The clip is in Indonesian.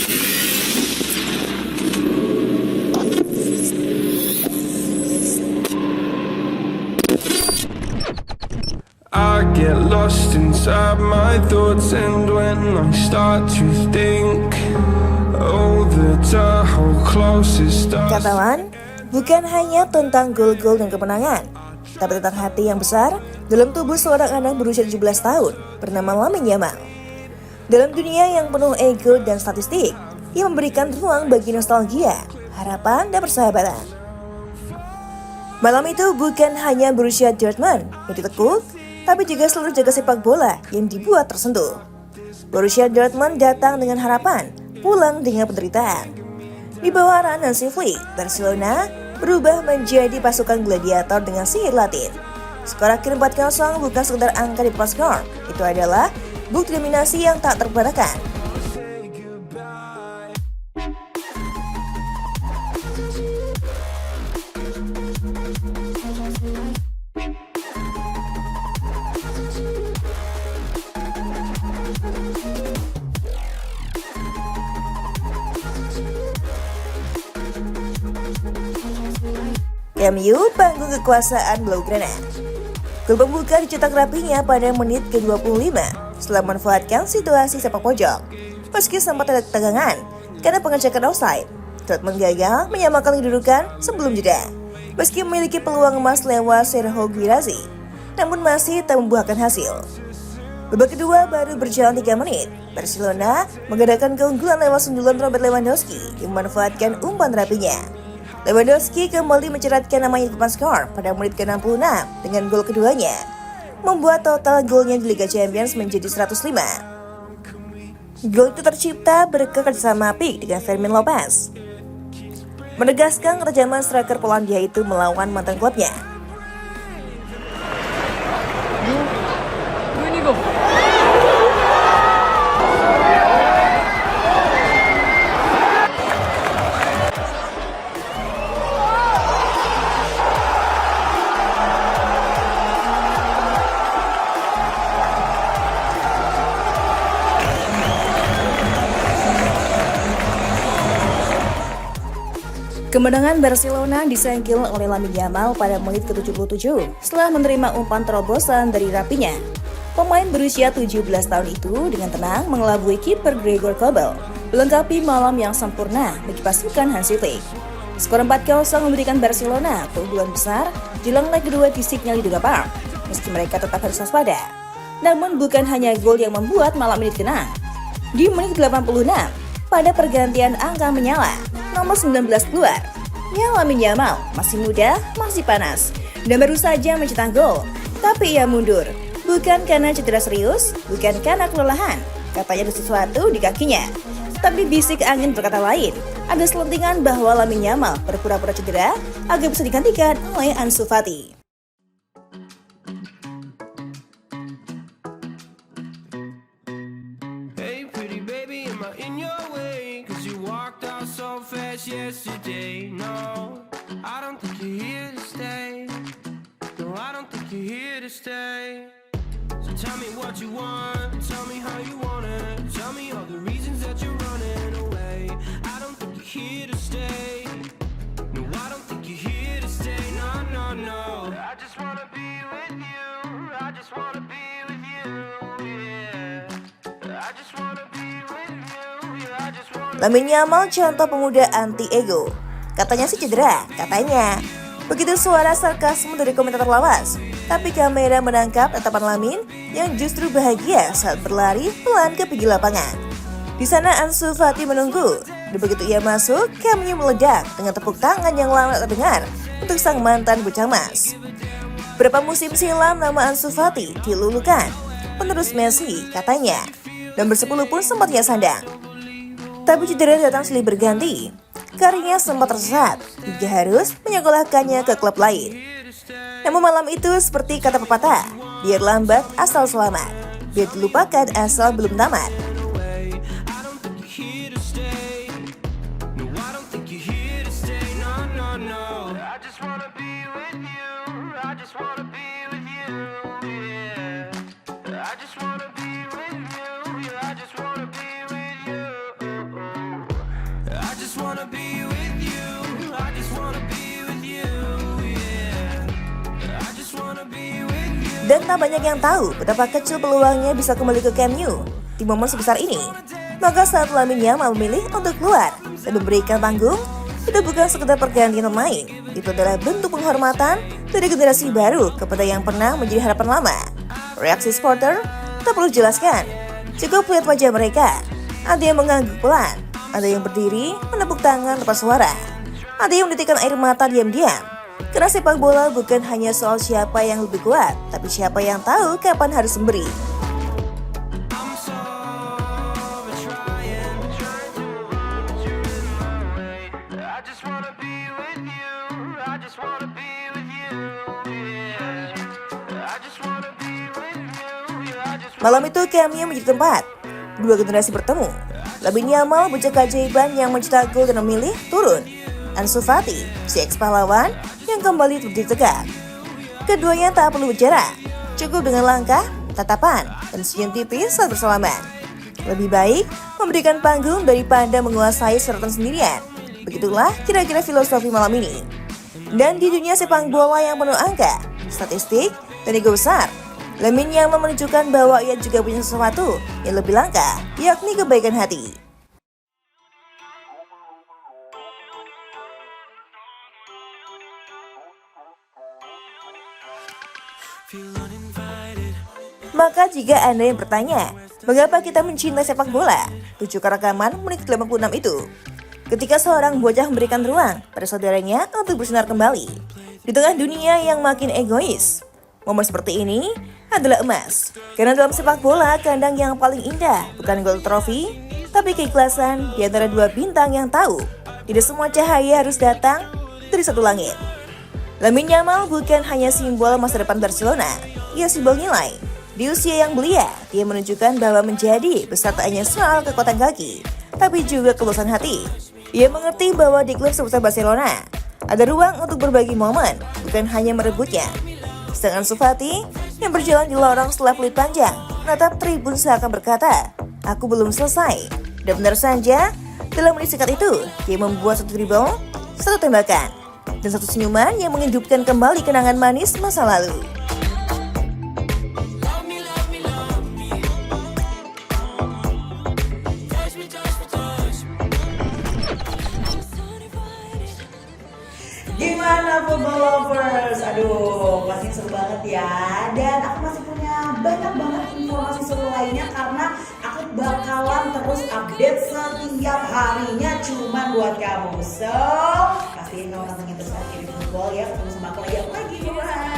I get lost inside my thoughts, and when I start to think, oh, the whole closest stars. Katawan, bukan hanya tentang gol-gol dan kemenangan, tapi tentang hati yang besar dalam tubuh seorang anak berusia 17 tahun bernama Lamine Yamal. Dalam dunia yang penuh ego dan statistik, ia memberikan ruang bagi nostalgia, harapan, dan persahabatan. Malam itu bukan hanya Borussia Dortmund yang ditekuk, tapi juga seluruh jaga sepak bola yang dibuat tersentuh. Borussia Dortmund datang dengan harapan, pulang dengan penderitaan. Di bawah arahan Hansi Flick, Barcelona berubah menjadi pasukan gladiator dengan sihir Latin. Skor akhir 4-0 bukan sekedar angka di papan skor, itu adalah bukti dominasi yang tak terpatahkan. MU panggung kekuasaan Blaugrana. Gol pembuka dicetak rapinya pada menit ke-25 setelah memanfaatkan situasi sepak pojok. Meski sempat ada ketegangan karena pengecekan offside, Dortmund gagal menyamakan kedudukan sebelum jeda. Meski memiliki peluang emas lewat Serhou Guirassy, namun masih tak membuahkan hasil. Babak kedua baru berjalan 3 menit, Barcelona menggadaikan keunggulan lewat sundulan Robert Lewandowski yang memanfaatkan umpan rapinya. Lewandowski kembali menceratkan namanya ke papan skor pada menit ke-66 dengan gol keduanya, membuat total golnya di Liga Champions menjadi 105. Gol itu tercipta berkat kerjasama apik dengan Fermin Lopez, menegaskan ketajaman striker Polandia itu melawan mantan klubnya. Kemenangan Barcelona disengkil oleh Lamine Yamal pada menit ke-77 setelah menerima umpan terobosan dari Rapinya. Pemain berusia 17 tahun itu dengan tenang mengelabui kiper Gregor Kobel, melengkapi malam yang sempurna bagi pasukan Hansi Flick. Skor 4-0 memberikan Barcelona keunggulan besar jelang leg kedua di Signal Iduna Park, meski mereka tetap harus waspada. Namun bukan hanya gol yang membuat malam ini tenang. Di menit 86, pada pergantian angka menyala, nomor 19 keluar. Lamine Yamal masih muda, masih panas, dan baru saja mencetak gol. Tapi ia mundur, bukan karena cedera serius, bukan karena kelelahan. Katanya ada sesuatu di kakinya. Tapi bisik angin berkata lain. Ada selentingan bahwa Lamine Yamal berpura-pura cedera agar bisa digantikan oleh Ansu Fati. Yesterday, no, I don't think you're here to stay. No, I don't think you're here to stay. So tell me what you want, tell me how you want it. Tell me all the reasons that you're running away. I don't think you're here to stay. No, I don't think you're here to stay. No, no, no. I just wanna be with you. I just wanna be with you. Yeah. I just wanna be with you. Yeah, I just wanna. Lamine Yamal contoh pemuda anti-ego. Katanya sih cedera, katanya. Begitu suara sarkasme dari komentator lawas. Tapi kamera menangkap tatapan Lamine yang justru bahagia saat berlari pelan ke pinggir lapangan. Di sana Ansu Fati menunggu. Dan begitu ia masuk, camnya meledak dengan tepuk tangan yang lama tak terdengar untuk sang mantan bocah emas. Berapa musim silam nama Ansu Fati dilulukan penerus Messi katanya. Dan bersepuluh pun sempat ia sandang. Tapi cedera datang silih berganti. Karirnya sempat tersesat hingga harus menyekolahkannya ke klub lain. Namun malam itu seperti kata pepatah, biar lambat asal selamat, biar dilupakan asal belum tamat. wanna be with you. I just wanna be with you. Yeah. I just wanna be with you. Dan tak banyak yang tahu betapa kecil peluangnya bisa kembali ke Camp Nou di momen sebesar ini. Maka saat Lamine Yamal memilih untuk keluar dan memberikan panggung, itu bukan sekedar pergantian pemain. Itu adalah bentuk penghormatan dari generasi baru kepada yang pernah menjadi harapan lama. Reaksi supporter tak perlu dijelaskan. Cukup lihat wajah mereka. Ada yang mengangguk pelan, ada yang berdiri menepuk tangan tanpa suara, ada yang menitikkan air mata diam-diam. Karena sepak bola bukan hanya soal siapa yang lebih kuat, tapi siapa yang tahu kapan harus memberi. I'm so trying to want you in my way. I just wanna be with you. I just wanna be with you. Yeah. I just wanna be with you. I just Malam itu Camp Nou menjadi tempat dua generasi bertemu. Lamine Yamal, bocah keajaiban yang mencetak gol dan memilih turun. Ansu Fati, si ex pahlawan yang kembali berdiri tegak. Keduanya tak perlu bicara, cukup dengan langkah, tatapan, dan senyum tipis saat bersalaman. Lebih baik memberikan panggung daripada menguasai sorotan sendirian. Begitulah kira-kira filosofi malam ini. Dan di dunia sepak bola yang penuh angka, statistik, dan ego besar, Lamine Yamal menunjukkan bahwa ia juga punya sesuatu yang lebih langka, yakni kebaikan hati. feel uninvited. Maka jika Anda yang bertanya, mengapa kita mencintai sepak bola? Tunjukkan rekaman menit 86 itu. Ketika seorang bocah memberikan ruang pada saudaranya untuk bersinar kembali. Di tengah dunia yang makin egois, momen seperti ini adalah emas. Karena dalam sepak bola, kandang yang paling indah bukan gol trofi, tapi keikhlasan di antara dua bintang yang tahu tidak semua cahaya harus datang dari satu langit. Lamine Yamal bukan hanya simbol masa depan Barcelona, ia simbol nilai. Di usia yang belia, dia menunjukkan bahwa menjadi besar tak hanya soal kekuatan kaki, tapi juga ketulusan hati. Ia mengerti bahwa di klub sebesar Barcelona, ada ruang untuk berbagi momen, bukan hanya merebutnya. Sedangkan Ansu Fati yang berjalan di lorong setelah peluit panjang, menatap tribun seakan berkata, "Aku belum selesai." Dan benar saja, dalam menit singkat itu, dia membuat satu dribble, satu tembakan, dan satu senyuman yang menghidupkan kembali kenangan manis masa lalu. Gimana football lovers? Aduh, pasti seru banget ya. Dan aku masih punya banyak banget informasi seru lainnya karena aku bakalan terus update setiap harinya cuma buat kamu. So, pastiin kamu nontonnya terus aja di football ya. Ketemu sama aku lagi. Bye.